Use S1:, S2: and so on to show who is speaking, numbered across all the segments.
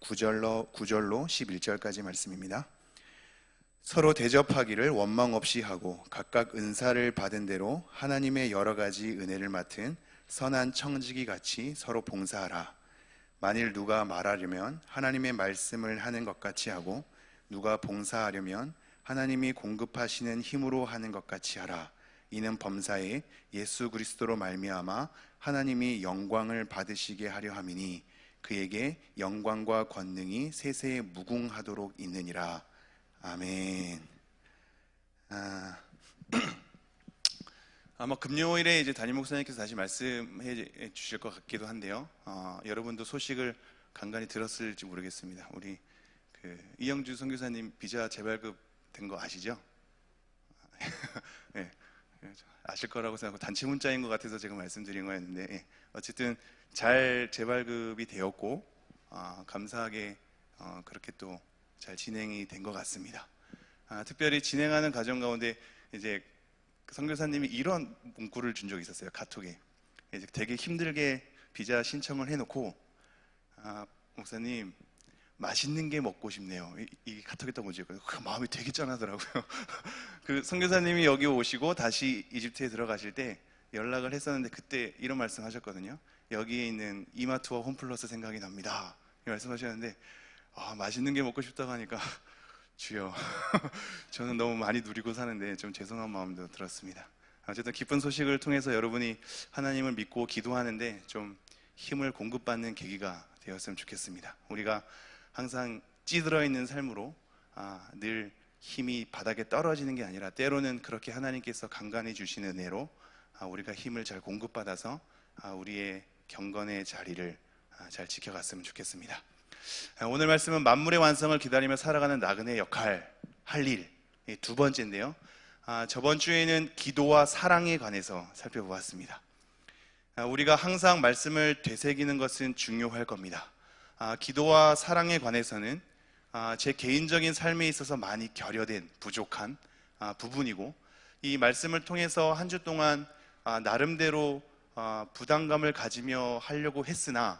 S1: 9절로 11절까지 말씀입니다. 서로 대접하기를 원망 없이 하고 각각 은사를 받은 대로 하나님의 여러 가지 은혜를 맡은 선한 청지기 같이 서로 봉사하라. 만일 누가 말하려면 하나님의 말씀을 하는 것 같이 하고 누가 봉사하려면 하나님이 공급하시는 힘으로 하는 것 같이 하라. 이는 범사에 예수 그리스도로 말미암아 하나님이 영광을 받으시게 하려 함이니 그에게 영광과 권능이 세세에 무궁하도록 있느니라. 아멘. 아마 금요일에 이제 담임 목사님께서 다시 말씀해 주실 것 같기도 한데요. 여러분도 소식을 간간히 들었을지 모르겠습니다. 우리 이영주 선교사님 비자 재발급 된 거 아시죠? 네, 아실 거라고 생각하고 단체 문자인 것 같아서 제가 말씀드린 거였는데, 어쨌든 잘 재발급이 되었고 감사하게 그렇게 또 잘 진행이 된 것 같습니다. 특별히 진행하는 과정 가운데 이제 선교사님이 이런 문구를 준 적이 있었어요. 카톡에 이제 되게 힘들게 비자 신청을 해놓고 목사님 맛있는 게 먹고 싶네요. 이 카톡에 딱 오죠. 그 마음이 되게 짠하더라고요. 그 선교사님이 여기 오시고 다시 이집트에 들어가실 때 연락을 했었는데 그때 이런 말씀하셨거든요. 여기에 있는 이마트와 홈플러스 생각이 납니다. 이 말씀하셨는데 맛있는 게 먹고 싶다고 하니까 주여 저는 너무 많이 누리고 사는데 좀 죄송한 마음도 들었습니다. 어쨌든 기쁜 소식을 통해서 여러분이 하나님을 믿고 기도하는데 좀 힘을 공급받는 계기가 되었으면 좋겠습니다. 우리가 항상 찌들어 있는 삶으로 늘 힘이 바닥에 떨어지는 게 아니라 때로는 그렇게 하나님께서 간간히 주시는 은혜로 우리가 힘을 잘 공급받아서 우리의 경건의 자리를 잘 지켜갔으면 좋겠습니다. 오늘 말씀은 만물의 완성을 기다리며 살아가는 나그네의 역할, 할 일, 두 번째인데요. 저번 주에는 기도와 사랑에 관해서 살펴보았습니다. 우리가 항상 말씀을 되새기는 것은 중요할 겁니다. 기도와 사랑에 관해서는 제 개인적인 삶에 있어서 많이 결여된 부족한 부분이고, 이 말씀을 통해서 한 주 동안 나름대로 부담감을 가지며 하려고 했으나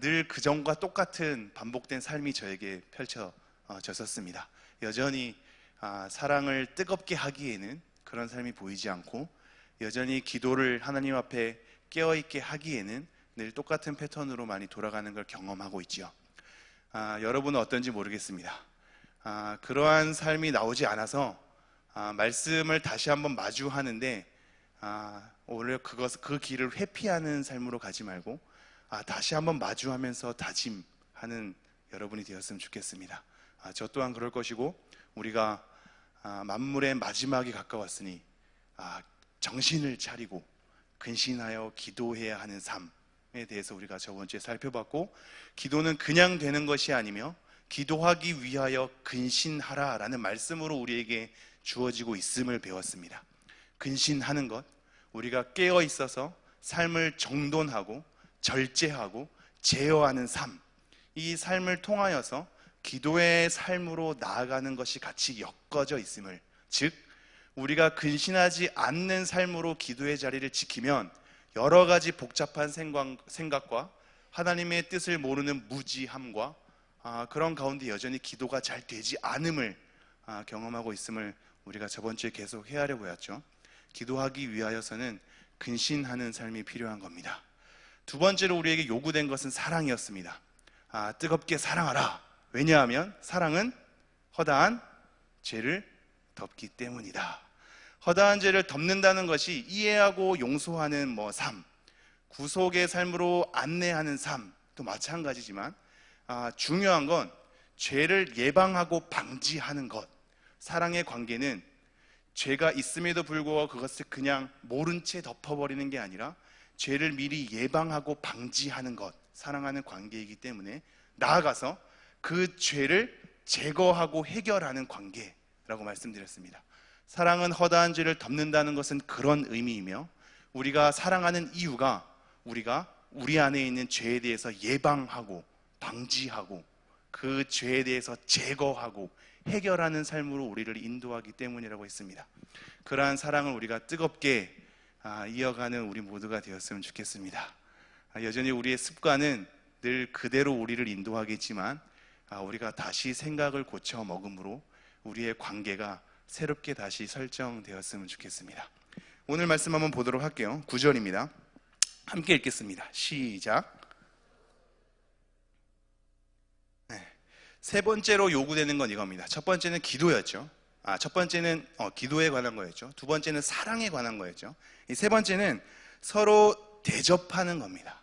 S1: 늘 그전과 똑같은 반복된 삶이 저에게 펼쳐졌었습니다. 여전히 사랑을 뜨겁게 하기에는 그런 삶이 보이지 않고, 여전히 기도를 하나님 앞에 깨어있게 하기에는 늘 똑같은 패턴으로 많이 돌아가는 걸 경험하고 있지요. 여러분은 어떤지 모르겠습니다. 그러한 삶이 나오지 않아서 말씀을 다시 한번 마주하는데 오히려 그 길을 회피하는 삶으로 가지 말고 다시 한번 마주하면서 다짐하는 여러분이 되었으면 좋겠습니다. 저 또한 그럴 것이고, 우리가 만물의 마지막이 가까웠으니 정신을 차리고 근신하여 기도해야 하는 삶에 대해서 우리가 저번 주에 살펴봤고, 기도는 그냥 되는 것이 아니며 기도하기 위하여 근신하라 라는 말씀으로 우리에게 주어지고 있음을 배웠습니다. 근신하는 것, 우리가 깨어 있어서 삶을 정돈하고 절제하고 제어하는 삶, 이 삶을 통하여서 기도의 삶으로 나아가는 것이 같이 엮어져 있음을, 즉 우리가 근신하지 않는 삶으로 기도의 자리를 지키면 여러 가지 복잡한 생각과 하나님의 뜻을 모르는 무지함과 그런 가운데 여전히 기도가 잘 되지 않음을 경험하고 있음을 우리가 저번 주에 계속 헤아려 보았죠. 기도하기 위하여서는 근신하는 삶이 필요한 겁니다. 두 번째로 우리에게 요구된 것은 사랑이었습니다. 뜨겁게 사랑하라. 왜냐하면 사랑은 허다한 죄를 덮기 때문이다. 허다한 죄를 덮는다는 것이 이해하고 용서하는 삶, 구속의 삶으로 안내하는 삶도 마찬가지지만 중요한 건 죄를 예방하고 방지하는 것. 사랑의 관계는 죄가 있음에도 불구하고 그것을 그냥 모른 채 덮어버리는 게 아니라 죄를 미리 예방하고 방지하는 것, 사랑하는 관계이기 때문에 나아가서 그 죄를 제거하고 해결하는 관계라고 말씀드렸습니다. 사랑은 허다한 죄를 덮는다는 것은 그런 의미이며, 우리가 사랑하는 이유가 우리가 우리 안에 있는 죄에 대해서 예방하고 방지하고 그 죄에 대해서 제거하고 해결하는 삶으로 우리를 인도하기 때문이라고 했습니다. 그러한 사랑을 우리가 뜨겁게 이어가는 우리 모두가 되었으면 좋겠습니다. 여전히 우리의 습관은 늘 그대로 우리를 인도하겠지만 우리가 다시 생각을 고쳐 먹음으로 우리의 관계가 새롭게 다시 설정되었으면 좋겠습니다. 오늘 말씀 한번 보도록 할게요. 9절입니다. 함께 읽겠습니다. 시작. 세 번째로 요구되는 건 이겁니다. 첫 번째는 기도였죠. 첫 번째는 기도에 관한 거였죠. 두 번째는 사랑에 관한 거였죠. 이 세 번째는 서로 대접하는 겁니다.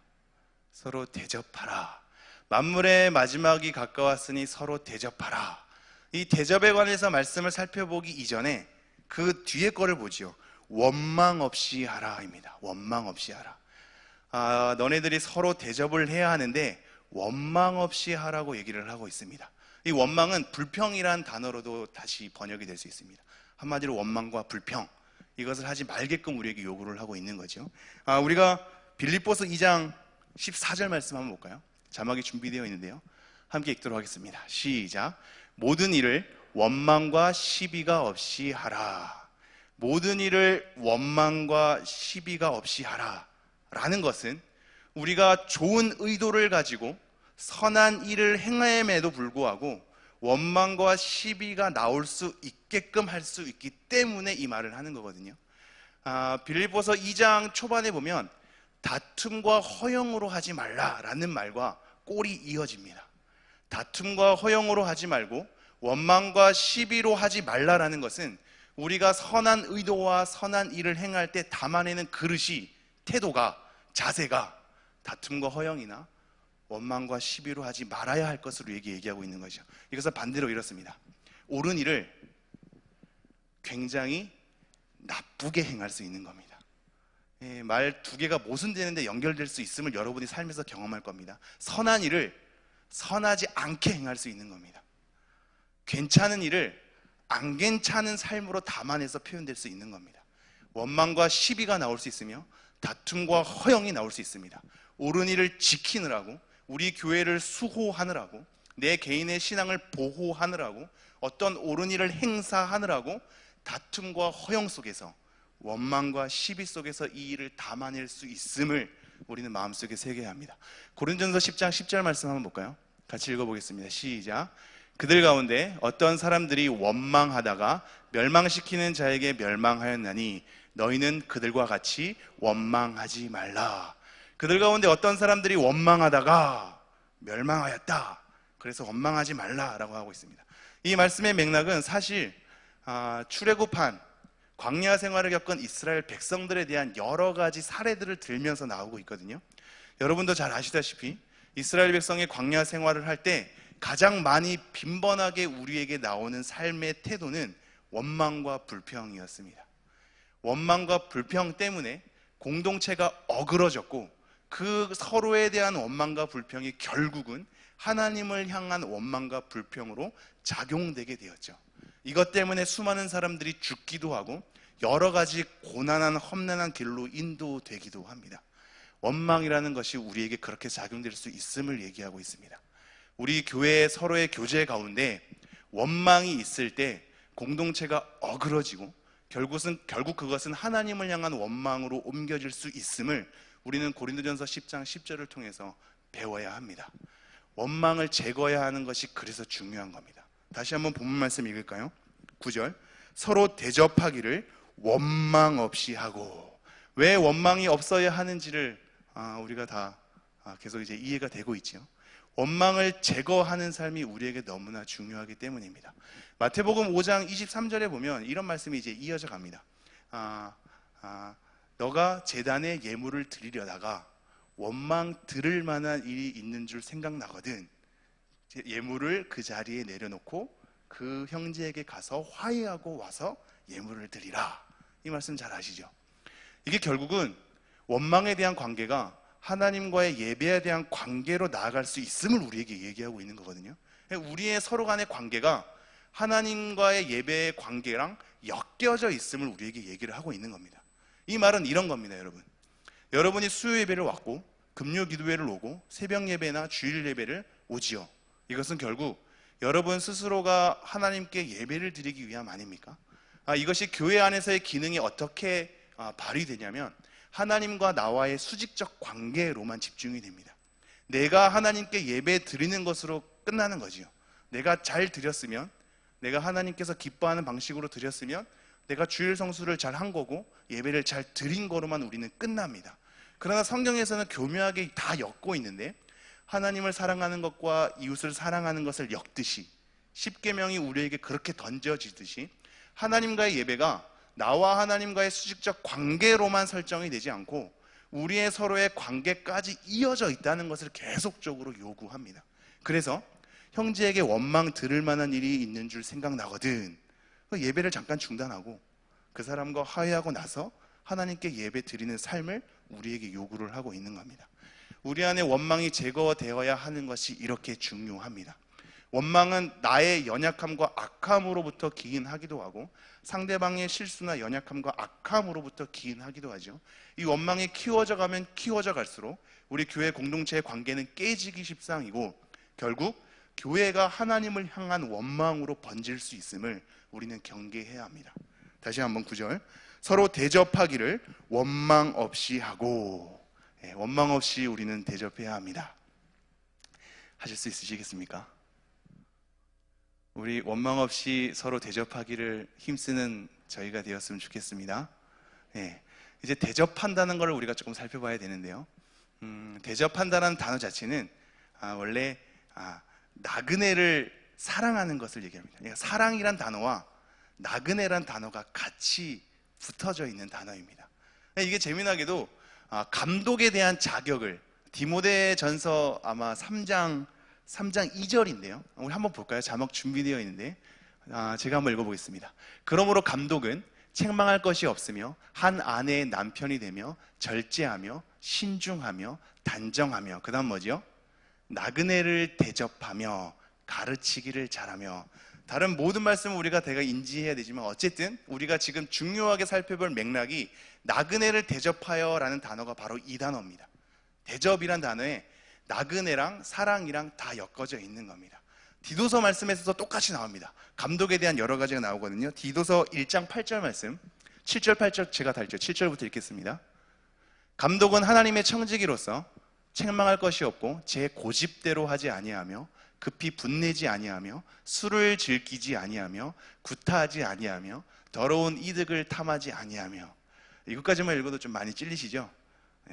S1: 서로 대접하라. 만물의 마지막이 가까웠으니 서로 대접하라. 이 대접에 관해서 말씀을 살펴보기 이전에 그 뒤에 거를 보지요. 원망 없이 하라입니다. 원망 없이 하라. 너네들이 서로 대접을 해야 하는데 원망 없이 하라고 얘기를 하고 있습니다. 이 원망은 불평이란 단어로도 다시 번역이 될 수 있습니다. 한마디로 원망과 불평, 이것을 하지 말게끔 우리에게 요구를 하고 있는 거죠. 우리가 빌립보서 2장 14절 말씀 한번 볼까요? 자막이 준비되어 있는데요. 함께 읽도록 하겠습니다. 시작. 모든 일을 원망과 시비가 없이 하라. 모든 일을 원망과 시비가 없이 하라 라는 것은 우리가 좋은 의도를 가지고 선한 일을 행함에도 불구하고 원망과 시비가 나올 수 있게끔 할 수 있기 때문에 이 말을 하는 거거든요. 빌립보서 2장 초반에 보면 다툼과 허영으로 하지 말라라는 말과 꼴이 이어집니다. 다툼과 허영으로 하지 말고 원망과 시비로 하지 말라라는 것은 우리가 선한 의도와 선한 일을 행할 때 담아내는 그릇이, 태도가, 자세가 다툼과 허영이나 원망과 시비로 하지 말아야 할 것으로 얘기하고 있는 거죠. 이것은 반대로 이렇습니다. 옳은 일을 굉장히 나쁘게 행할 수 있는 겁니다. 말 두 개가 모순되는데 연결될 수 있음을 여러분이 삶에서 경험할 겁니다. 선한 일을 선하지 않게 행할 수 있는 겁니다. 괜찮은 일을 안 괜찮은 삶으로 담아내서 표현될 수 있는 겁니다. 원망과 시비가 나올 수 있으며 다툼과 허영이 나올 수 있습니다. 옳은 일을 지키느라고, 우리 교회를 수호하느라고, 내 개인의 신앙을 보호하느라고, 어떤 옳은 일을 행사하느라고 다툼과 허영 속에서, 원망과 시비 속에서 이 일을 담아낼 수 있음을 우리는 마음속에 새겨야 합니다. 고린도전서 10장 10절 말씀 한번 볼까요? 같이 읽어보겠습니다. 시작. 그들 가운데 어떤 사람들이 원망하다가 멸망시키는 자에게 멸망하였나니 너희는 그들과 같이 원망하지 말라. 그들 가운데 어떤 사람들이 원망하다가 멸망하였다. 그래서 원망하지 말라라고 하고 있습니다. 이 말씀의 맥락은 사실 출애굽한 광야 생활을 겪은 이스라엘 백성들에 대한 여러 가지 사례들을 들면서 나오고 있거든요. 여러분도 잘 아시다시피 이스라엘 백성이 광야 생활을 할 때 가장 많이 빈번하게 우리에게 나오는 삶의 태도는 원망과 불평이었습니다. 원망과 불평 때문에 공동체가 어그러졌고, 그 서로에 대한 원망과 불평이 결국은 하나님을 향한 원망과 불평으로 작용되게 되었죠. 이것 때문에 수많은 사람들이 죽기도 하고 여러 가지 고난한 험난한 길로 인도되기도 합니다. 원망이라는 것이 우리에게 그렇게 작용될 수 있음을 얘기하고 있습니다. 우리 교회 서로의 교제 가운데 원망이 있을 때 공동체가 어그러지고 결국 그것은 하나님을 향한 원망으로 옮겨질 수 있음을 우리는 고린도전서 10장 10절을 통해서 배워야 합니다. 원망을 제거해야 하는 것이 그래서 중요한 겁니다. 다시 한번 본문 말씀 읽을까요? 9절. 서로 대접하기를 원망 없이 하고. 왜 원망이 없어야 하는지를 우리가 다 계속 이제 이해가 되고 있죠. 원망을 제거하는 삶이 우리에게 너무나 중요하기 때문입니다. 마태복음 5장 23절에 보면 이런 말씀이 이제 이어져 갑니다. 너가 제단에 예물을 드리려다가 원망 들을 만한 일이 있는 줄 생각나거든 예물을 그 자리에 내려놓고 그 형제에게 가서 화해하고 와서 예물을 드리라. 이 말씀 잘 아시죠? 이게 결국은 원망에 대한 관계가 하나님과의 예배에 대한 관계로 나아갈 수 있음을 우리에게 얘기하고 있는 거거든요. 우리의 서로 간의 관계가 하나님과의 예배의 관계랑 엮여져 있음을 우리에게 얘기를 하고 있는 겁니다. 이 말은 이런 겁니다, 여러분. 여러분이 수요 예배를 왔고 금요 기도회를 오고 새벽 예배나 주일 예배를 오지요. 이것은 결국 여러분 스스로가 하나님께 예배를 드리기 위함 아닙니까? 이것이 교회 안에서의 기능이 어떻게 발휘되냐면 하나님과 나와의 수직적 관계로만 집중이 됩니다. 내가 하나님께 예배 드리는 것으로 끝나는 거지요. 내가 잘 드렸으면, 내가 하나님께서 기뻐하는 방식으로 드렸으면 내가 주일 성수를 잘 한 거고 예배를 잘 드린 거로만 우리는 끝납니다. 그러나 성경에서는 교묘하게 다 엮고 있는데, 하나님을 사랑하는 것과 이웃을 사랑하는 것을 엮듯이, 십계명이 우리에게 그렇게 던져지듯이 하나님과의 예배가 나와 하나님과의 수직적 관계로만 설정이 되지 않고 우리의 서로의 관계까지 이어져 있다는 것을 계속적으로 요구합니다. 그래서 형제에게 원망 들을 만한 일이 있는 줄 생각나거든, 예배를 잠깐 중단하고 그 사람과 화해하고 나서 하나님께 예배 드리는 삶을 우리에게 요구를 하고 있는 겁니다. 우리 안에 원망이 제거되어야 하는 것이 이렇게 중요합니다. 원망은 나의 연약함과 악함으로부터 기인하기도 하고 상대방의 실수나 연약함과 악함으로부터 기인하기도 하죠. 이 원망이 키워져 가면 키워져 갈수록 우리 교회 공동체의 관계는 깨지기 십상이고 결국 교회가 하나님을 향한 원망으로 번질 수 있음을 우리는 경계해야 합니다. 다시 한번 9절, 서로 대접하기를 원망 없이 하고, 원망 없이 우리는 대접해야 합니다. 하실 수 있으시겠습니까? 우리 원망 없이 서로 대접하기를 힘쓰는 저희가 되었으면 좋겠습니다. 이제 대접한다는 걸 우리가 조금 살펴봐야 되는데요. 대접한다는 단어 자체는 원래 나그네를 사랑하는 것을 얘기합니다. 그러니까 사랑이란 단어와 나그네란 단어가 같이 붙어져 있는 단어입니다. 이게 재미나게도 감독에 대한 자격을 디모데전서 아마 3장 2절인데요. 우리 한번 볼까요? 자막 준비되어 있는데 제가 한번 읽어보겠습니다. 그러므로 감독은 책망할 것이 없으며 한 아내의 남편이 되며 절제하며 신중하며 단정하며, 그 다음 뭐죠? 나그네를 대접하며 가르치기를 잘하며. 다른 모든 말씀을 우리가 대가 인지해야 되지만 어쨌든 우리가 지금 중요하게 살펴볼 맥락이 나그네를 대접하여 라는 단어가 바로 이 단어입니다. 대접이란 단어에 나그네랑 사랑이랑 다 엮어져 있는 겁니다. 디도서 말씀에서도 똑같이 나옵니다. 감독에 대한 여러 가지가 나오거든요. 디도서 1장 8절 말씀, 7절 8절 제가 다 읽죠. 7절부터 읽겠습니다. 감독은 하나님의 청지기로서 책망할 것이 없고 제 고집대로 하지 아니하며 급히 분내지 아니하며 술을 즐기지 아니하며 구타하지 아니하며 더러운 이득을 탐하지 아니하며. 이것까지만 읽어도 좀 많이 찔리시죠?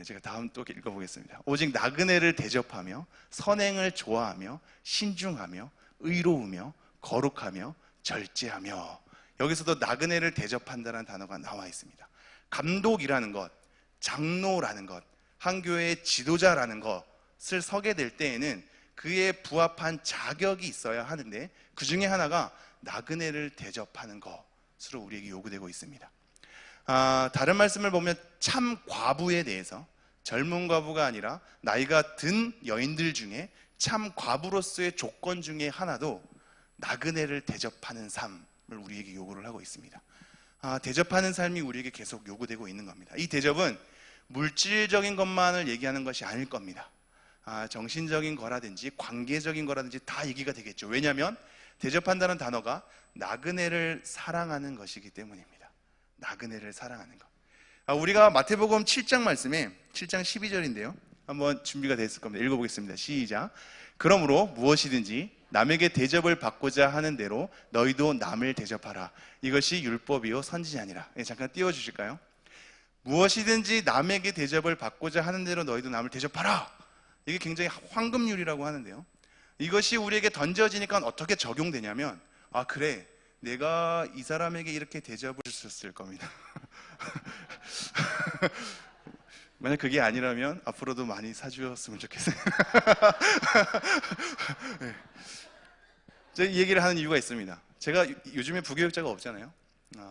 S1: 제가 다음 또 읽어보겠습니다. 오직 나그네를 대접하며 선행을 좋아하며 신중하며 의로우며 거룩하며 절제하며. 여기서도 나그네를 대접한다는 단어가 나와 있습니다. 감독이라는 것, 장로라는 것, 한 교회의 지도자라는 것을 서게 될 때에는 그에 부합한 자격이 있어야 하는데 그 중에 하나가 나그네를 대접하는 것으로 우리에게 요구되고 있습니다. 다른 말씀을 보면 참 과부에 대해서, 젊은 과부가 아니라 나이가 든 여인들 중에 참 과부로서의 조건 중에 하나도 나그네를 대접하는 삶을 우리에게 요구를 하고 있습니다. 대접하는 삶이 우리에게 계속 요구되고 있는 겁니다. 이 대접은 물질적인 것만을 얘기하는 것이 아닐 겁니다. 정신적인 거라든지 관계적인 거라든지 다 얘기가 되겠죠. 왜냐하면 대접한다는 단어가 나그네를 사랑하는 것이기 때문입니다. 나그네를 사랑하는 것. 우리가 마태복음 7장 말씀에 7장 12절인데요. 한번 준비가 됐을 겁니다. 읽어보겠습니다. 시작. 그러므로 무엇이든지 남에게 대접을 받고자 하는 대로 너희도 남을 대접하라. 이것이 율법이요 선지자니라. 잠깐 띄워주실까요? 무엇이든지 남에게 대접을 받고자 하는 대로 너희도 남을 대접하라. 이게 굉장히 황금률이라고 하는데요. 이것이 우리에게 던져지니까 어떻게 적용되냐면, 그래, 내가 이 사람에게 이렇게 대접을 했을 겁니다. 만약 그게 아니라면 앞으로도 많이 사주었으면 좋겠어요. 네. 제가 이 얘기를 하는 이유가 있습니다. 제가 요즘에 부교육자가 없잖아요.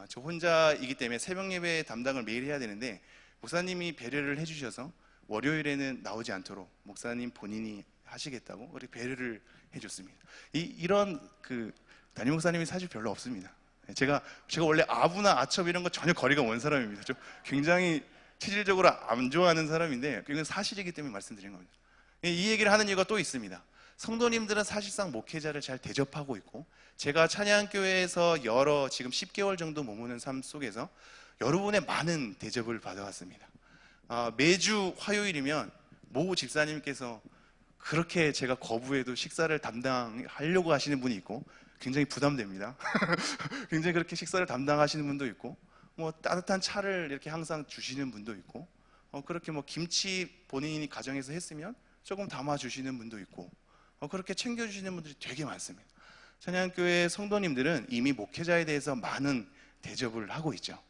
S1: 저 혼자이기 때문에 새벽 예배 담당을 매일 해야 되는데 목사님이 배려를 해주셔서 월요일에는 나오지 않도록 목사님 본인이 하시겠다고 우리 배려를 해줬습니다. 이런 담임 목사님이 사실 별로 없습니다. 제가 원래 아부나 아첩 이런 거 전혀 거리가 먼 사람입니다. 좀 굉장히 체질적으로 안 좋아하는 사람인데 이건 사실이기 때문에 말씀드린 겁니다. 이 얘기를 하는 이유가 또 있습니다. 성도님들은 사실상 목회자를 잘 대접하고 있고, 제가 찬양교회에서 지금 10개월 정도 머무는 삶 속에서 여러분의 많은 대접을 받아왔습니다. 매주 화요일이면 모 집사님께서 그렇게 제가 거부해도 식사를 담당하려고 하시는 분이 있고 굉장히 부담됩니다. 굉장히 그렇게 식사를 담당하시는 분도 있고 뭐 따뜻한 차를 이렇게 항상 주시는 분도 있고 그렇게 뭐 김치 본인이 가정에서 했으면 조금 담아 주시는 분도 있고 그렇게 챙겨주시는 분들이 되게 많습니다. 찬양교회 성도님들은 이미 목회자에 대해서 많은 대접을 하고 있죠.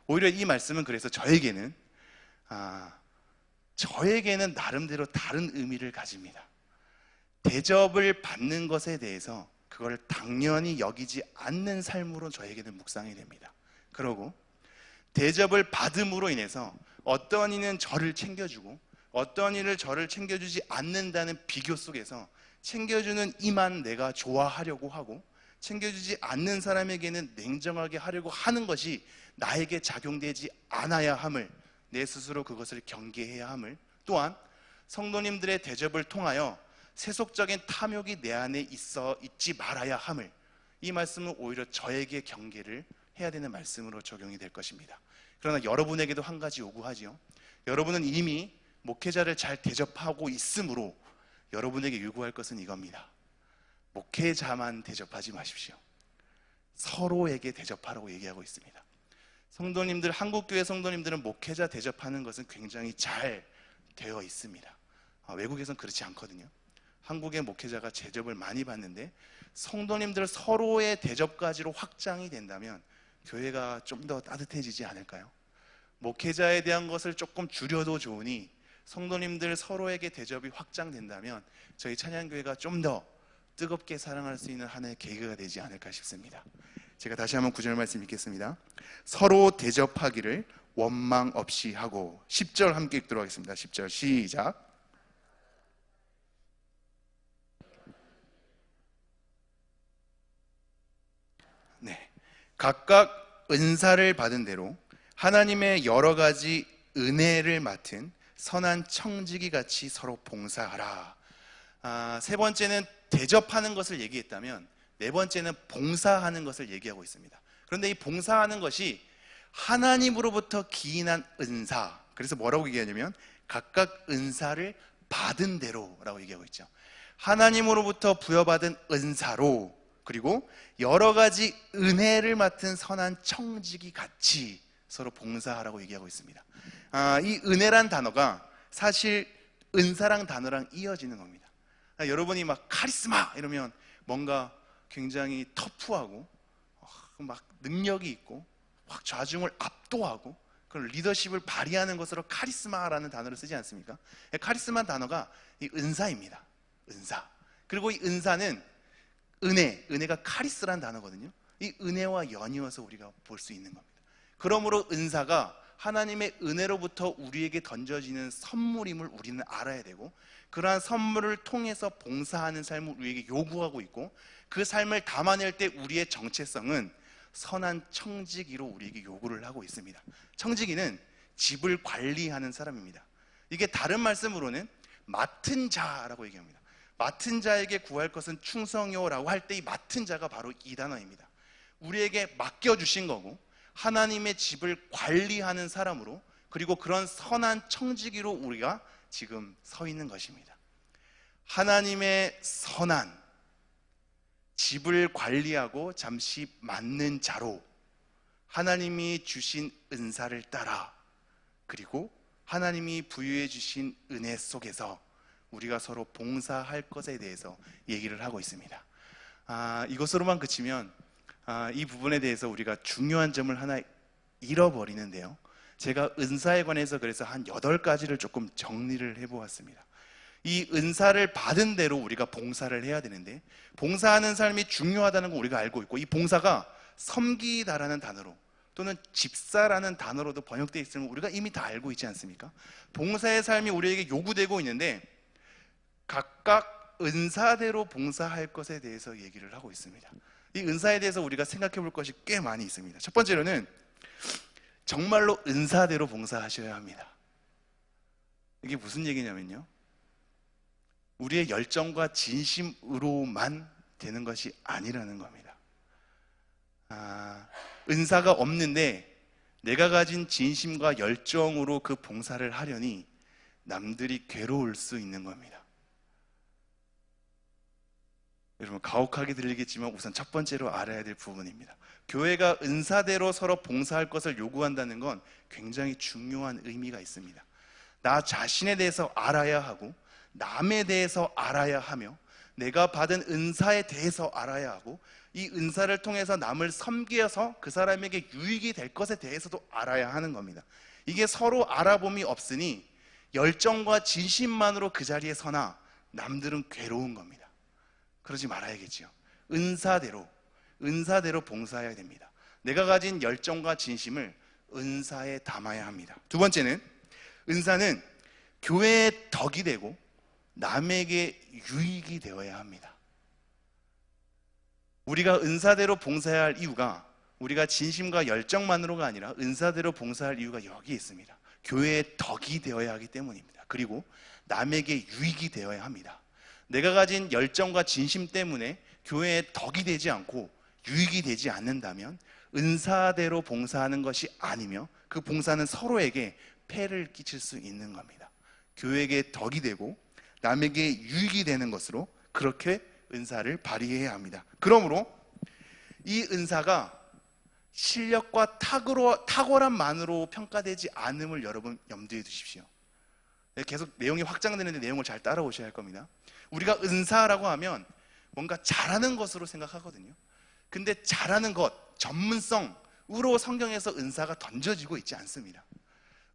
S1: 오히려 이 말씀은 그래서 저에게는 나름대로 다른 의미를 가집니다. 대접을 받는 것에 대해서 그걸 당연히 여기지 않는 삶으로 저에게는 묵상이 됩니다. 그러고 대접을 받음으로 인해서 어떤 이는 저를 챙겨주고 어떤 이를 저를 챙겨주지 않는다는 비교 속에서 챙겨주는 이만 내가 좋아하려고 하고 챙겨주지 않는 사람에게는 냉정하게 하려고 하는 것이 나에게 작용되지 않아야 함을, 내 스스로 그것을 경계해야 함을, 또한 성도님들의 대접을 통하여 세속적인 탐욕이 내 안에 있지 말아야 함을, 이 말씀은 오히려 저에게 경계를 해야 되는 말씀으로 적용이 될 것입니다. 그러나 여러분에게도 한 가지 요구하지요. 여러분은 이미 목회자를 잘 대접하고 있으므로 여러분에게 요구할 것은 이겁니다. 목회자만 대접하지 마십시오. 서로에게 대접하라고 얘기하고 있습니다. 성도님들, 한국교회 성도님들은 목회자 대접하는 것은 굉장히 잘 되어 있습니다. 외국에서는 그렇지 않거든요. 한국의 목회자가 대접을 많이 받는데 성도님들 서로의 대접까지로 확장이 된다면 교회가 좀 더 따뜻해지지 않을까요? 목회자에 대한 것을 조금 줄여도 좋으니 성도님들 서로에게 대접이 확장된다면 저희 찬양교회가 좀 더 뜨겁게 사랑할 수 있는 하나의 계기가 되지 않을까 싶습니다. 제가 다시 한번 9절 말씀 읽겠습니다. 서로 대접하기를 원망 없이 하고, 10절 함께 읽도록 하겠습니다. 10절 시작. 네, 각각 은사를 받은 대로 하나님의 여러 가지 은혜를 맡은 선한 청지기 같이 서로 봉사하라. 세 번째는 대접하는 것을 얘기했다면 네 번째는 봉사하는 것을 얘기하고 있습니다. 그런데 이 봉사하는 것이 하나님으로부터 기인한 은사, 그래서 뭐라고 얘기하냐면 각각 은사를 받은 대로라고 얘기하고 있죠. 하나님으로부터 부여받은 은사로, 그리고 여러 가지 은혜를 맡은 선한 청지기 같이 서로 봉사하라고 얘기하고 있습니다. 이 은혜란 단어가 사실 은사랑 단어랑 이어지는 겁니다. 여러분이 막 카리스마 이러면 뭔가 굉장히 터프하고 막 능력이 있고 확 좌중을 압도하고 그런 리더십을 발휘하는 것으로 카리스마라는 단어를 쓰지 않습니까? 카리스마 단어가 이 은사입니다. 은사. 그리고 이 은사는 은혜가 카리스라는 단어거든요. 이 은혜와 연이어서 우리가 볼 수 있는 겁니다. 그러므로 은사가 하나님의 은혜로부터 우리에게 던져지는 선물임을 우리는 알아야 되고, 그러한 선물을 통해서 봉사하는 삶을 우리에게 요구하고 있고, 그 삶을 담아낼 때 우리의 정체성은 선한 청지기로 우리에게 요구를 하고 있습니다. 청지기는 집을 관리하는 사람입니다. 이게 다른 말씀으로는 맡은 자라고 얘기합니다. 맡은 자에게 구할 것은 충성이요라고 할 때 이 맡은 자가 바로 이 단어입니다. 우리에게 맡겨주신 거고 하나님의 집을 관리하는 사람으로, 그리고 그런 선한 청지기로 우리가 지금 서 있는 것입니다. 하나님의 선한 집을 관리하고 잠시 맡는 자로 하나님이 주신 은사를 따라, 그리고 하나님이 부유해 주신 은혜 속에서 우리가 서로 봉사할 것에 대해서 얘기를 하고 있습니다. 이것으로만 그치면 이 부분에 대해서 우리가 중요한 점을 하나 잃어버리는데요. 제가 은사에 관해서 그래서 한 8가지를 조금 정리를 해보았습니다. 이 은사를 받은 대로 우리가 봉사를 해야 되는데, 봉사하는 삶이 중요하다는 거 우리가 알고 있고, 이 봉사가 섬기다라는 단어로 또는 집사라는 단어로도 번역되어 있음을 우리가 이미 다 알고 있지 않습니까? 봉사의 삶이 우리에게 요구되고 있는데 각각 은사대로 봉사할 것에 대해서 얘기를 하고 있습니다. 이 은사에 대해서 우리가 생각해 볼 것이 꽤 많이 있습니다. 첫 번째로는 정말로 은사대로 봉사하셔야 합니다. 이게 무슨 얘기냐면요, 우리의 열정과 진심으로만 되는 것이 아니라는 겁니다. 은사가 없는데 내가 가진 진심과 열정으로 그 봉사를 하려니 남들이 괴로울 수 있는 겁니다. 여러분 가혹하게 들리겠지만 우선 첫 번째로 알아야 될 부분입니다. 교회가 은사대로 서로 봉사할 것을 요구한다는 건 굉장히 중요한 의미가 있습니다. 나 자신에 대해서 알아야 하고, 남에 대해서 알아야 하며, 내가 받은 은사에 대해서 알아야 하고, 이 은사를 통해서 남을 섬겨서 그 사람에게 유익이 될 것에 대해서도 알아야 하는 겁니다. 이게 서로 알아봄이 없으니 열정과 진심만으로 그 자리에 서나 남들은 괴로운 겁니다. 그러지 말아야겠지요. 은사대로 봉사해야 됩니다. 내가 가진 열정과 진심을 은사에 담아야 합니다. 두 번째는, 은사는 교회의 덕이 되고 남에게 유익이 되어야 합니다. 우리가 은사대로 봉사해야 할 이유가 우리가 진심과 열정만으로가 아니라 은사대로 봉사할 이유가 여기에 있습니다. 교회의 덕이 되어야 하기 때문입니다. 그리고 남에게 유익이 되어야 합니다. 내가 가진 열정과 진심 때문에 교회의 덕이 되지 않고 유익이 되지 않는다면 은사대로 봉사하는 것이 아니며 그 봉사는 서로에게 폐를 끼칠 수 있는 겁니다. 교회에게 덕이 되고 남에게 유익이 되는 것으로 그렇게 은사를 발휘해야 합니다. 그러므로 이 은사가 실력과 탁월함만으로 평가되지 않음을 여러분 염두에 두십시오. 계속 내용이 확장되는데 내용을 잘 따라오셔야 할 겁니다. 우리가 은사라고 하면 뭔가 잘하는 것으로 생각하거든요. 근데 잘하는 것, 전문성으로 성경에서 은사가 던져지고 있지 않습니다.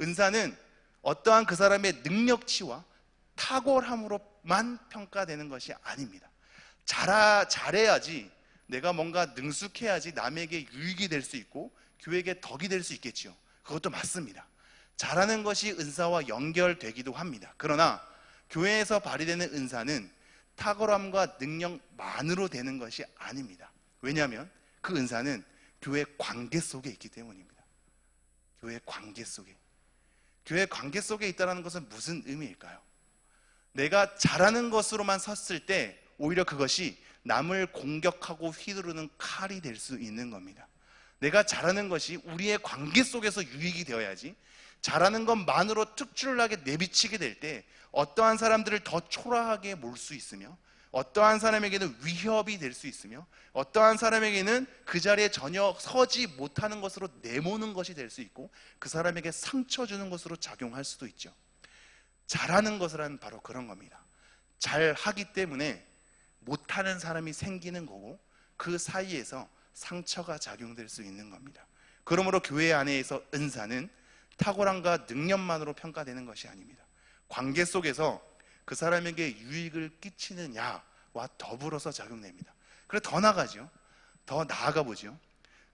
S1: 은사는 어떠한 그 사람의 능력치와 탁월함으로만 평가되는 것이 아닙니다. 잘해야지, 내가 뭔가 능숙해야지 남에게 유익이 될 수 있고 교회에게 덕이 될 수 있겠지요. 그것도 맞습니다. 잘하는 것이 은사와 연결되기도 합니다. 그러나 교회에서 발휘되는 은사는 탁월함과 능력만으로 되는 것이 아닙니다. 왜냐하면 그 은사는 교회 관계 속에 있기 때문입니다. 교회 관계 속에 있다는 것은 무슨 의미일까요? 내가 잘하는 것으로만 섰을 때 오히려 그것이 남을 공격하고 휘두르는 칼이 될 수 있는 겁니다. 내가 잘하는 것이 우리의 관계 속에서 유익이 되어야지, 잘하는 것만으로 특출나게 내비치게 될 때 어떠한 사람들을 더 초라하게 몰 수 있으며, 어떠한 사람에게는 위협이 될 수 있으며, 어떠한 사람에게는 그 자리에 전혀 서지 못하는 것으로 내모는 것이 될 수 있고, 그 사람에게 상처 주는 것으로 작용할 수도 있죠. 잘하는 것이란 바로 그런 겁니다. 잘하기 때문에 못하는 사람이 생기는 거고 그 사이에서 상처가 작용될 수 있는 겁니다. 그러므로 교회 안에서 은사는 탁월함과 능력만으로 평가되는 것이 아닙니다. 관계 속에서 그 사람에게 유익을 끼치느냐와 더불어서 작용됩니다. 그래서 더 나아가죠. 더 나아가 보죠.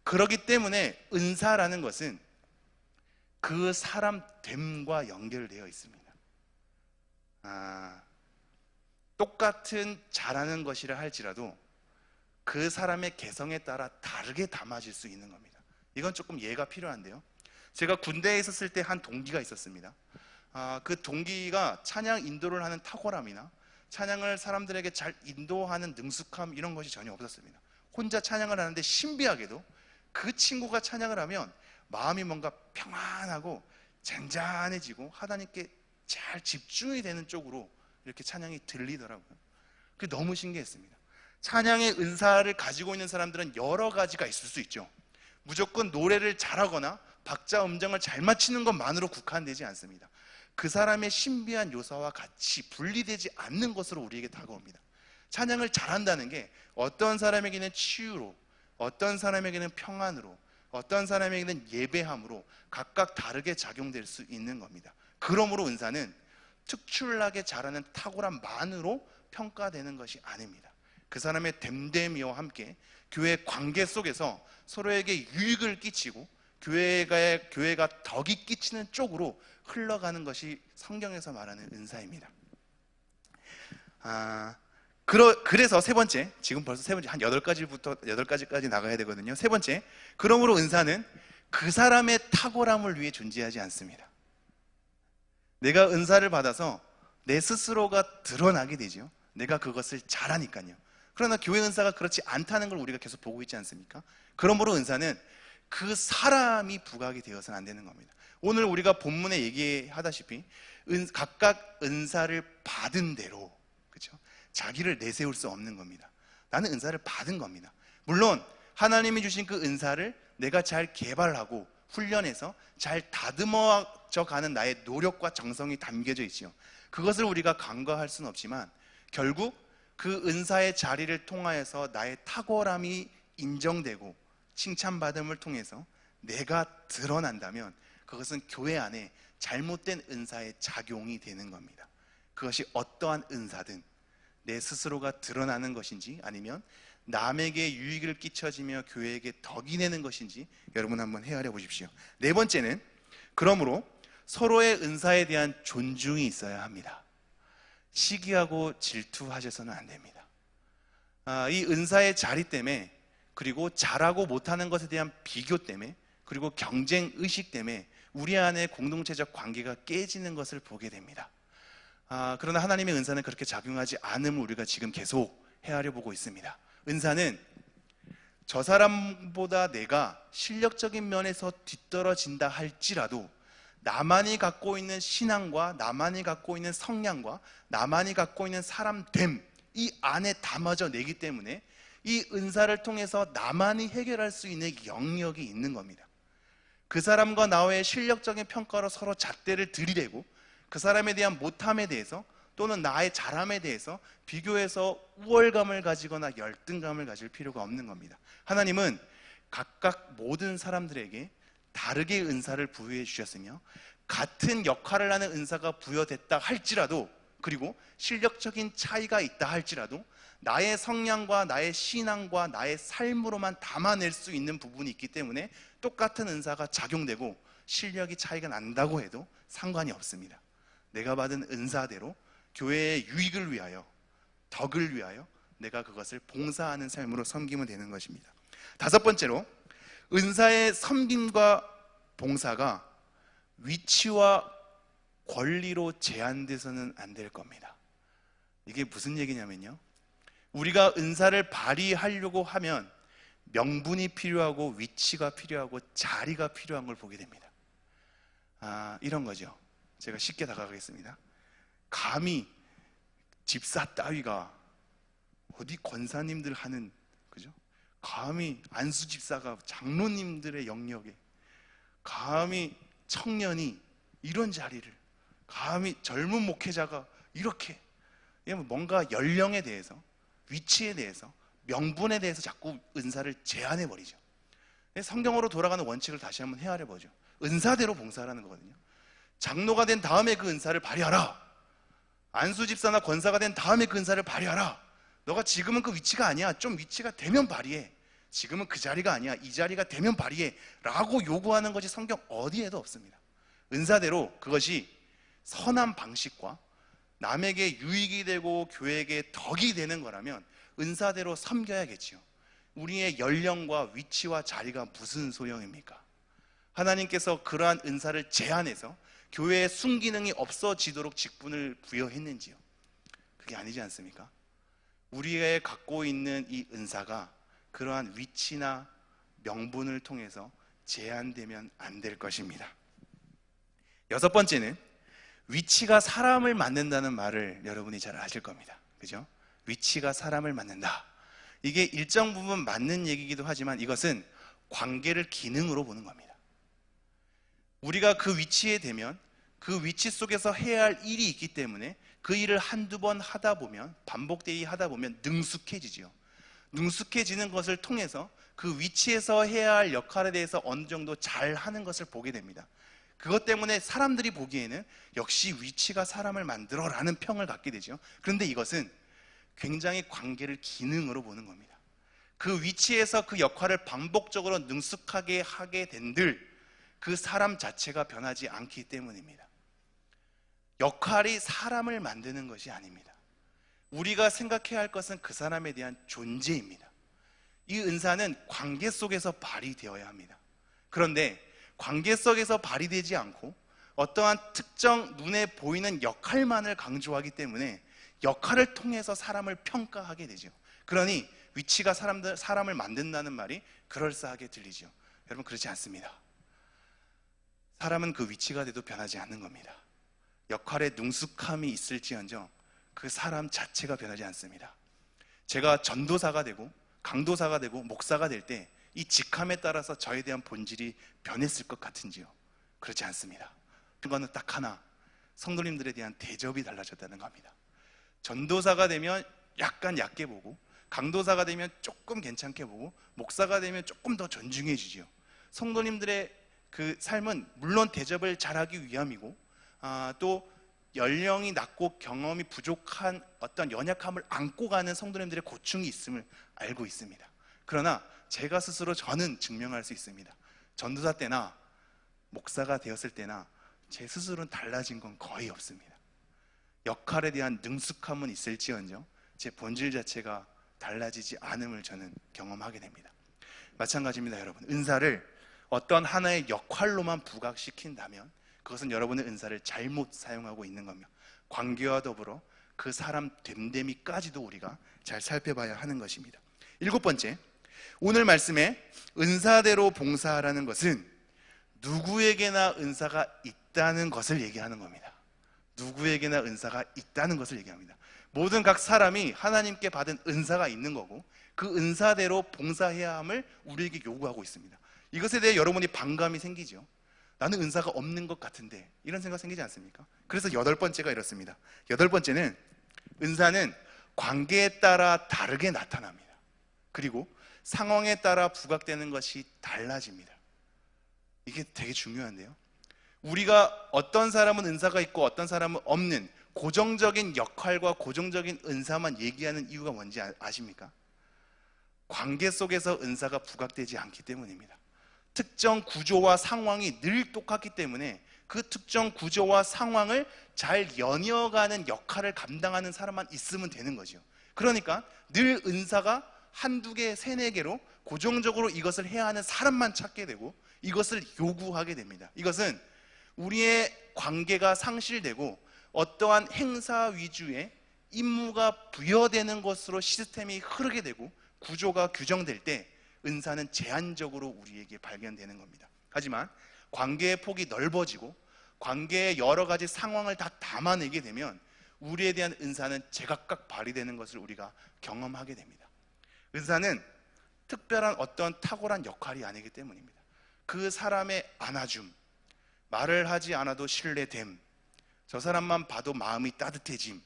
S1: 그렇기 때문에 은사라는 것은 그 사람 됨과 연결되어 있습니다. 똑같은 잘하는 것이라 할지라도 그 사람의 개성에 따라 다르게 담아질 수 있는 겁니다. 이건 조금 예가 필요한데요. 제가 군대에 있었을 때 한 동기가 있었습니다. 그 동기가 찬양 인도를 하는 탁월함이나 찬양을 사람들에게 잘 인도하는 능숙함 이런 것이 전혀 없었습니다. 혼자 찬양을 하는데 신비하게도 그 친구가 찬양을 하면 마음이 뭔가 평안하고 잔잔해지고 하나님께 잘 집중이 되는 쪽으로 이렇게 찬양이 들리더라고요. 그게 너무 신기했습니다. 찬양의 은사를 가지고 있는 사람들은 여러 가지가 있을 수 있죠. 무조건 노래를 잘하거나 박자 음정을 잘 맞추는 것만으로 국한되지 않습니다. 그 사람의 신비한 요소와 같이 분리되지 않는 것으로 우리에게 다가옵니다. 찬양을 잘한다는 게 어떤 사람에게는 치유로, 어떤 사람에게는 평안으로, 어떤 사람에게는 예배함으로 각각 다르게 작용될 수 있는 겁니다. 그러므로 은사는 특출나게 잘하는 탁월함만으로 평가되는 것이 아닙니다. 그 사람의 됨됨이와 함께 교회 관계 속에서 서로에게 유익을 끼치고 교회가 덕이 끼치는 쪽으로 흘러가는 것이 성경에서 말하는 은사입니다. 그래서 세 번째, 지금 벌써 세 번째, 한 8가지까지 나가야 되거든요. 세 번째, 그러므로 은사는 그 사람의 탁월함을 위해 존재하지 않습니다. 내가 은사를 받아서 내 스스로가 드러나게 되죠. 내가 그것을 잘하니까요. 그러나 교회 은사가 그렇지 않다는 걸 우리가 계속 보고 있지 않습니까? 그러므로 은사는 그 사람이 부각이 되어서는 안 되는 겁니다. 오늘 우리가 본문에 얘기하다시피 각각 은사를 받은 대로, 그렇죠? 자기를 내세울 수 없는 겁니다. 나는 은사를 받은 겁니다. 물론 하나님이 주신 그 은사를 내가 잘 개발하고 훈련해서 잘 다듬어져 가는 나의 노력과 정성이 담겨져 있지요. 그것을 우리가 간과할 수는 없지만 결국 그 은사의 자리를 통하여서 나의 탁월함이 인정되고 칭찬받음을 통해서 내가 드러난다면 그것은 교회 안에 잘못된 은사의 작용이 되는 겁니다. 그것이 어떠한 은사든 내 스스로가 드러나는 것인지 아니면 남에게 유익을 끼쳐지며 교회에게 덕이 되는 것인지 여러분 한번 헤아려 보십시오. 네 번째는 그러므로 서로의 은사에 대한 존중이 있어야 합니다. 시기하고 질투하셔서는 안 됩니다. 이 은사의 자리 때문에 그리고 잘하고 못하는 것에 대한 비교 때문에 그리고 경쟁의식 때문에 우리 안에 공동체적 관계가 깨지는 것을 보게 됩니다. 그러나 하나님의 은사는 그렇게 작용하지 않음을 우리가 지금 계속 헤아려 보고 있습니다. 은사는 저 사람보다 내가 실력적인 면에서 뒤떨어진다 할지라도 나만이 갖고 있는 신앙과 나만이 갖고 있는 성량과 나만이 갖고 있는 사람됨 이 안에 담아져 내기 때문에 이 은사를 통해서 나만이 해결할 수 있는 영역이 있는 겁니다. 그 사람과 나의 실력적인 평가로 서로 잣대를 들이대고 그 사람에 대한 못함에 대해서 또는 나의 잘함에 대해서 비교해서 우월감을 가지거나 열등감을 가질 필요가 없는 겁니다. 하나님은 각각 모든 사람들에게 다르게 은사를 부여해 주셨으며 같은 역할을 하는 은사가 부여됐다 할지라도 그리고 실력적인 차이가 있다 할지라도 나의 성량과 나의 신앙과 나의 삶으로만 담아낼 수 있는 부분이 있기 때문에 똑같은 은사가 작용되고 실력이 차이가 난다고 해도 상관이 없습니다. 내가 받은 은사대로 교회의 유익을 위하여 덕을 위하여 내가 그것을 봉사하는 삶으로 섬기면 되는 것입니다. 다섯 번째로 은사의 섬김과 봉사가 위치와 권리로 제한돼서는 안 될 겁니다. 이게 무슨 얘기냐면요, 우리가 은사를 발휘하려고 하면 명분이 필요하고 위치가 필요하고 자리가 필요한 걸 보게 됩니다. 이런 거죠. 제가 쉽게 다가가겠습니다. 감히 집사 따위가 어디 권사님들 하는, 그죠? 감히 안수 집사가 장로님들의 영역에, 감히 청년이 이런 자리를, 감히 젊은 목회자가 이렇게, 뭔가 연령에 대해서, 위치에 대해서, 명분에 대해서 자꾸 은사를 제한해 버리죠. 성경으로 돌아가는 원칙을 다시 한번 헤아려 보죠. 은사대로 봉사하라는 거거든요. 장로가 된 다음에 그 은사를 발휘하라. 안수 집사나 권사가 된 다음에 그 은사를 발휘하라. 너가 지금은 그 위치가 아니야. 좀 위치가 되면 발휘해. 지금은 그 자리가 아니야. 이 자리가 되면 발휘해. 라고 요구하는 것이 성경 어디에도 없습니다. 은사대로 그것이 선한 방식과 남에게 유익이 되고 교회에게 덕이 되는 거라면 은사대로 섬겨야겠지요. 우리의 연령과 위치와 자리가 무슨 소용입니까? 하나님께서 그러한 은사를 제한해서 교회의 순기능이 없어지도록 직분을 부여했는지요? 그게 아니지 않습니까? 우리의 갖고 있는 이 은사가 그러한 위치나 명분을 통해서 제한되면 안 될 것입니다. 여섯 번째는 위치가 사람을 만든다는 말을 여러분이 잘 아실 겁니다. 그죠? 위치가 사람을 만든다. 이게 일정 부분 맞는 얘기이기도 하지만 이것은 관계를 기능으로 보는 겁니다. 우리가 그 위치에 되면 그 위치 속에서 해야 할 일이 있기 때문에 그 일을 한두 번 하다 보면, 반복되이 하다 보면 능숙해지죠. 능숙해지는 것을 통해서 그 위치에서 해야 할 역할에 대해서 어느 정도 잘 하는 것을 보게 됩니다. 그것 때문에 사람들이 보기에는 역시 위치가 사람을 만들어라는 평을 갖게 되죠. 그런데 이것은 굉장히 관계를 기능으로 보는 겁니다. 그 위치에서 그 역할을 반복적으로 능숙하게 하게 된들 그 사람 자체가 변하지 않기 때문입니다. 역할이 사람을 만드는 것이 아닙니다. 우리가 생각해야 할 것은 그 사람에 대한 존재입니다. 이 은사는 관계 속에서 발휘되어야 합니다. 그런데 관계 속에서 발휘되지 않고 어떠한 특정 눈에 보이는 역할만을 강조하기 때문에 역할을 통해서 사람을 평가하게 되죠. 그러니 위치가 사람을 만든다는 말이 그럴싸하게 들리죠. 여러분, 그렇지 않습니다. 사람은 그 위치가 돼도 변하지 않는 겁니다. 역할에 능숙함이 있을지언정 그 사람 자체가 변하지 않습니다. 제가 전도사가 되고 강도사가 되고 목사가 될 때 이 직함에 따라서 저에 대한 본질이 변했을 것 같은지요? 그렇지 않습니다. 그거는 딱 하나, 성도님들에 대한 대접이 달라졌다는 겁니다. 전도사가 되면 약간 얕게 보고, 강도사가 되면 조금 괜찮게 보고, 목사가 되면 조금 더 존중해 주지요. 성도님들의 그 삶은 물론 대접을 잘하기 위함이고, 또 연령이 낮고 경험이 부족한 어떤 연약함을 안고 가는 성도님들의 고충이 있음을 알고 있습니다. 그러나 제가 스스로 저는 증명할 수 있습니다. 전도사 때나 목사가 되었을 때나 제 스스로는 달라진 건 거의 없습니다. 역할에 대한 능숙함은 있을지언정 제 본질 자체가 달라지지 않음을 저는 경험하게 됩니다. 마찬가지입니다, 여러분. 은사를 어떤 하나의 역할로만 부각시킨다면 그것은 여러분의 은사를 잘못 사용하고 있는 겁니다. 관계와 더불어 그 사람 됨됨이까지도 우리가 잘 살펴봐야 하는 것입니다. 7번째, 오늘 말씀에 은사대로 봉사하라는 것은 누구에게나 은사가 있다는 것을 얘기하는 겁니다. 누구에게나 은사가 있다는 것을 얘기합니다. 모든 각 사람이 하나님께 받은 은사가 있는 거고 그 은사대로 봉사해야 함을 우리에게 요구하고 있습니다. 이것에 대해 여러분이 반감이 생기죠. 나는 은사가 없는 것 같은데, 이런 생각 생기지 않습니까? 그래서 8번째가 이렇습니다. 8번째는 은사는 관계에 따라 다르게 나타납니다. 그리고 상황에 따라 부각되는 것이 달라집니다. 이게 되게 중요한데요. 우리가 어떤 사람은 은사가 있고 어떤 사람은 없는 고정적인 역할과 고정적인 은사만 얘기하는 이유가 뭔지 아십니까? 관계 속에서 은사가 부각되지 않기 때문입니다. 특정 구조와 상황이 늘 똑같기 때문에 그 특정 구조와 상황을 잘 연이어가는 역할을 감당하는 사람만 있으면 되는 거죠. 그러니까 늘 은사가 한두 개, 세네 개로 고정적으로 이것을 해야 하는 사람만 찾게 되고 이것을 요구하게 됩니다. 이것은 우리의 관계가 상실되고 어떠한 행사 위주의 임무가 부여되는 것으로 시스템이 흐르게 되고 구조가 규정될 때 은사는 제한적으로 우리에게 발견되는 겁니다. 하지만 관계의 폭이 넓어지고 관계의 여러 가지 상황을 다 담아내게 되면 우리에 대한 은사는 제각각 발휘되는 것을 우리가 경험하게 됩니다. 은사는 특별한 어떤 탁월한 역할이 아니기 때문입니다. 그 사람의 안아줌, 말을 하지 않아도 신뢰됨, 저 사람만 봐도 마음이 따뜻해짐,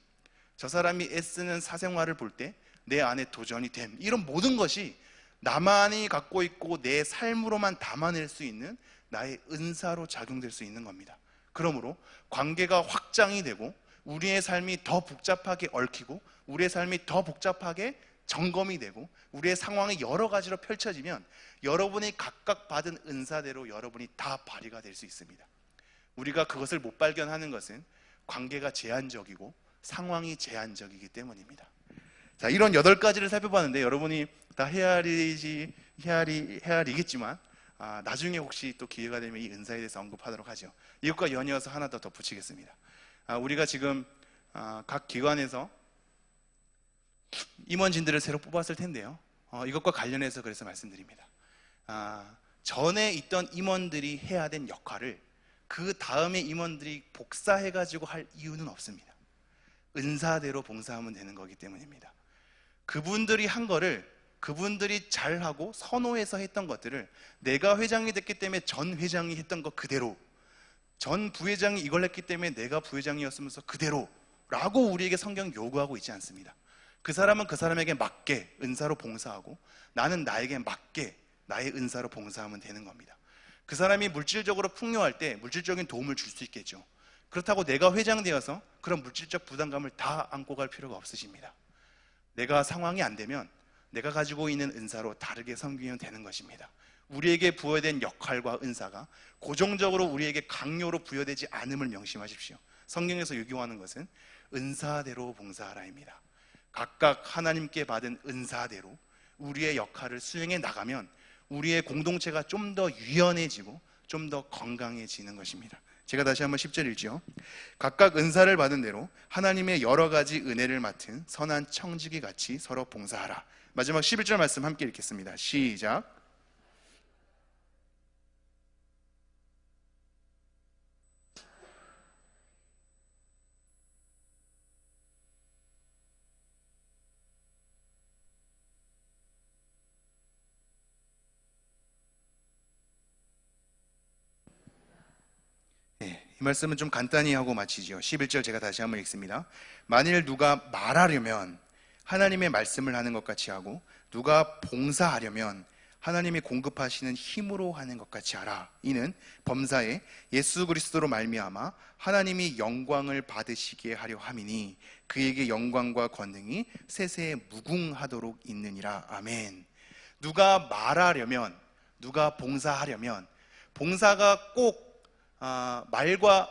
S1: 저 사람이 애쓰는 사생활을 볼 때 내 안에 도전이 됨, 이런 모든 것이 나만이 갖고 있고 내 삶으로만 담아낼 수 있는 나의 은사로 작용될 수 있는 겁니다. 그러므로 관계가 확장이 되고 우리의 삶이 더 복잡하게 얽히고 우리의 삶이 더 복잡하게 점검이 되고 우리의 상황이 여러 가지로 펼쳐지면 여러분이 각각 받은 은사대로 여러분이 다 발휘가 될 수 있습니다. 우리가 그것을 못 발견하는 것은 관계가 제한적이고 상황이 제한적이기 때문입니다. 자, 이런 8가지를 살펴봤는데 여러분이 다 헤아리겠지만 나중에 혹시 또 기회가 되면 이 은사에 대해서 언급하도록 하죠. 이것과 연이어서 하나 더 덧붙이겠습니다. 우리가 지금 각 기관에서 임원진들을 새로 뽑았을 텐데요. 이것과 관련해서 그래서 말씀드립니다. 전에 있던 임원들이 해야 된 역할을 그 다음에 임원들이 복사해가지고 할 이유는 없습니다. 은사대로 봉사하면 되는 거기 때문입니다. 그분들이 한 거를 그분들이 잘하고 선호해서 했던 것들을 내가 회장이 됐기 때문에 전 회장이 했던 것 그대로, 전 부회장이 이걸 했기 때문에 내가 부회장이었으면서 그대로 라고 우리에게 성경이 요구하고 있지 않습니다. 그 사람은 그 사람에게 맞게 은사로 봉사하고 나는 나에게 맞게 나의 은사로 봉사하면 되는 겁니다. 그 사람이 물질적으로 풍요할 때 물질적인 도움을 줄 수 있겠죠. 그렇다고 내가 회장 되어서 그런 물질적 부담감을 다 안고 갈 필요가 없으십니다. 내가 상황이 안 되면 내가 가지고 있는 은사로 다르게 섬기면 되는 것입니다. 우리에게 부여된 역할과 은사가 고정적으로 우리에게 강요로 부여되지 않음을 명심하십시오. 성경에서 요구하는 것은 은사대로 봉사하라입니다. 각각 하나님께 받은 은사대로 우리의 역할을 수행해 나가면 우리의 공동체가 좀 더 유연해지고 좀 더 건강해지는 것입니다. 제가 다시 한번 10절 읽죠. 각각 은사를 받은 대로 하나님의 여러 가지 은혜를 맡은 선한 청지기 같이 서로 봉사하라. 마지막 11절 말씀 함께 읽겠습니다. 시작. 이 말씀은 좀 간단히 하고 마치죠. 11절 제가 다시 한번 읽습니다. 만일 누가 말하려면 하나님의 말씀을 하는 것 같이 하고, 누가 봉사하려면 하나님이 공급하시는 힘으로 하는 것 같이 하라. 이는 범사에 예수 그리스도로 말미암아 하나님이 영광을 받으시게 하려 함이니 그에게 영광과 권능이 세세에 무궁하도록 있느니라. 아멘. 누가 말하려면, 누가 봉사하려면, 봉사가 꼭 말과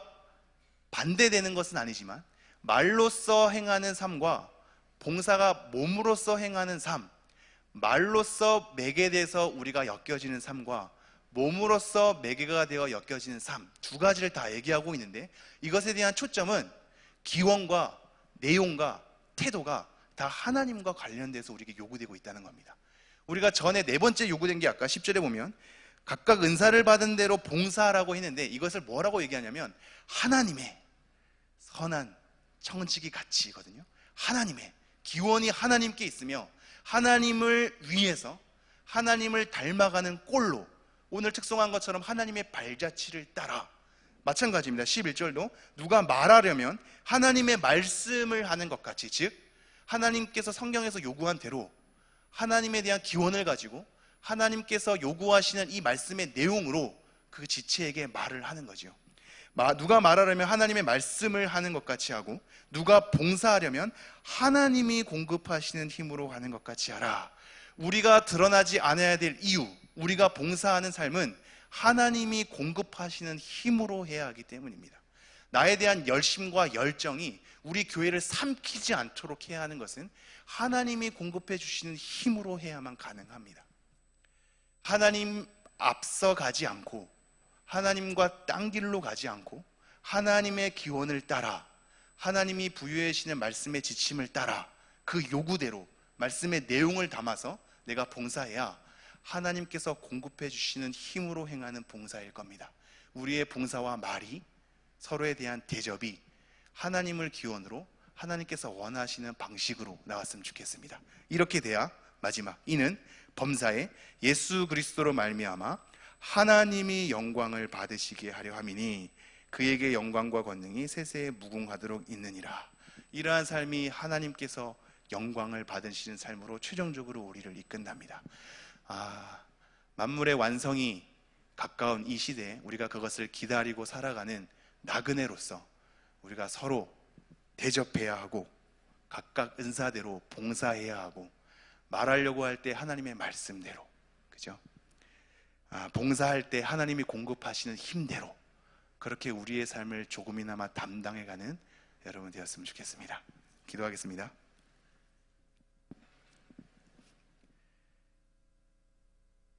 S1: 반대되는 것은 아니지만 말로써 행하는 삶과 봉사가 몸으로써 행하는 삶, 말로써 매개돼서 우리가 엮여지는 삶과 몸으로써 매개가 되어 엮여지는 삶, 두 가지를 다 얘기하고 있는데, 이것에 대한 초점은 기원과 내용과 태도가 다 하나님과 관련돼서 우리에게 요구되고 있다는 겁니다. 우리가 전에 네 번째 요구된 게 아까 10절에 보면 각각 은사를 받은 대로 봉사하라고 했는데, 이것을 뭐라고 얘기하냐면 하나님의 선한 청지기 가치거든요. 하나님의 기원이 하나님께 있으며 하나님을 위해서 하나님을 닮아가는 꼴로, 오늘 특송한 것처럼 하나님의 발자취를 따라, 마찬가지입니다. 11절도 누가 말하려면 하나님의 말씀을 하는 것 같이, 즉 하나님께서 성경에서 요구한 대로 하나님에 대한 기원을 가지고 하나님께서 요구하시는 이 말씀의 내용으로 그 지체에게 말을 하는 거죠. 누가 말하려면 하나님의 말씀을 하는 것 같이 하고, 누가 봉사하려면 하나님이 공급하시는 힘으로 하는 것 같이 하라. 우리가 드러나지 않아야 될 이유, 우리가 봉사하는 삶은 하나님이 공급하시는 힘으로 해야 하기 때문입니다. 나에 대한 열심과 열정이 우리 교회를 삼키지 않도록 해야 하는 것은 하나님이 공급해 주시는 힘으로 해야만 가능합니다. 하나님 앞서 가지 않고, 하나님과 딴 길로 가지 않고, 하나님의 기원을 따라, 하나님이 부여해 주시는 말씀의 지침을 따라 그 요구대로 말씀의 내용을 담아서 내가 봉사해야 하나님께서 공급해 주시는 힘으로 행하는 봉사일 겁니다. 우리의 봉사와 말이, 서로에 대한 대접이 하나님을 기원으로, 하나님께서 원하시는 방식으로 나왔으면 좋겠습니다. 이렇게 돼야 마지막, 이는 범사에 예수 그리스도로 말미암아 하나님이 영광을 받으시게 하려 함이니 그에게 영광과 권능이 세세에 무궁하도록 있느니라. 이러한 삶이 하나님께서 영광을 받으시는 삶으로 최종적으로 우리를 이끈답니다. 만물의 완성이 가까운 이 시대에 우리가 그것을 기다리고 살아가는 나그네로서 우리가 서로 대접해야 하고, 각각 은사대로 봉사해야 하고, 말하려고 할 때 하나님의 말씀대로, 그죠? 봉사할 때 하나님이 공급하시는 힘대로 그렇게 우리의 삶을 조금이나마 담당해가는 여러분 되었으면 좋겠습니다. 기도하겠습니다.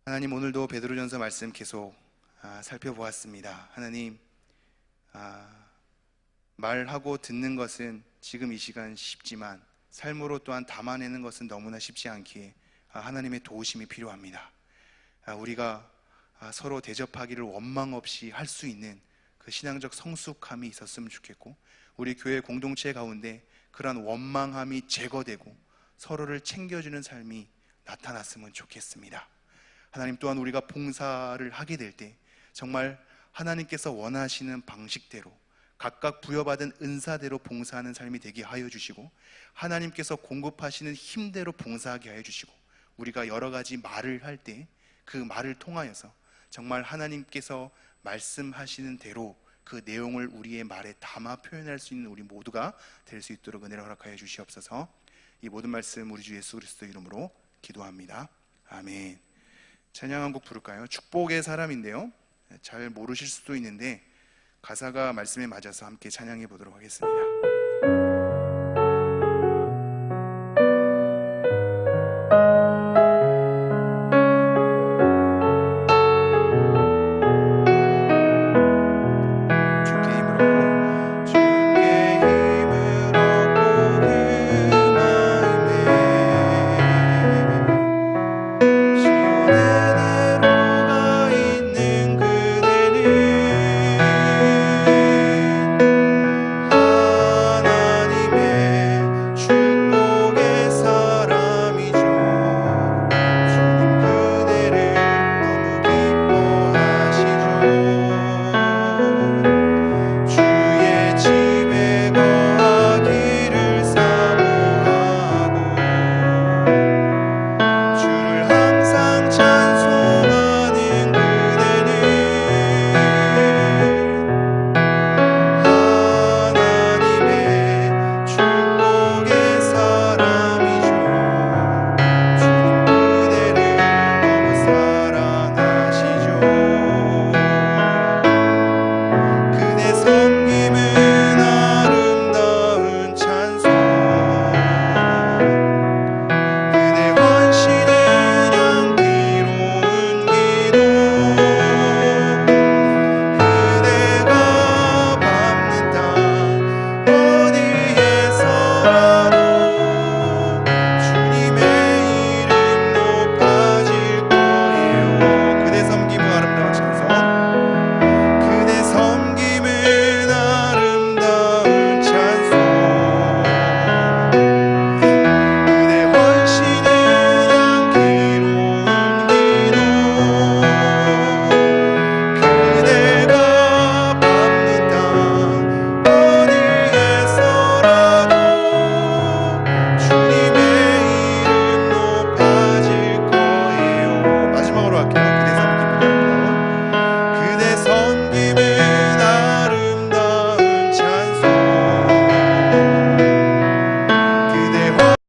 S1: 하나님, 오늘도 베드로전서 말씀 계속 살펴보았습니다. 하나님, 말하고 듣는 것은 지금 이 시간 쉽지만 삶으로 또한 담아내는 것은 너무나 쉽지 않기에 하나님의 도우심이 필요합니다. 우리가 서로 대접하기를 원망 없이 할 수 있는 그 신앙적 성숙함이 있었으면 좋겠고, 우리 교회 공동체 가운데 그러한 원망함이 제거되고 서로를 챙겨주는 삶이 나타났으면 좋겠습니다. 하나님, 또한 우리가 봉사를 하게 될 때 정말 하나님께서 원하시는 방식대로 각각 부여받은 은사대로 봉사하는 삶이 되게 하여 주시고, 하나님께서 공급하시는 힘대로 봉사하게 하여 주시고, 우리가 여러 가지 말을 할 때 그 말을 통하여서 정말 하나님께서 말씀하시는 대로 그 내용을 우리의 말에 담아 표현할 수 있는 우리 모두가 될 수 있도록 은혜를 허락하여 주시옵소서. 이 모든 말씀 우리 주 예수 그리스도 이름으로 기도합니다. 아멘. 찬양 한 곡 부를까요? 축복의 사람인데요, 잘 모르실 수도 있는데 가사가 말씀에 맞아서 함께 찬양해 보도록 하겠습니다.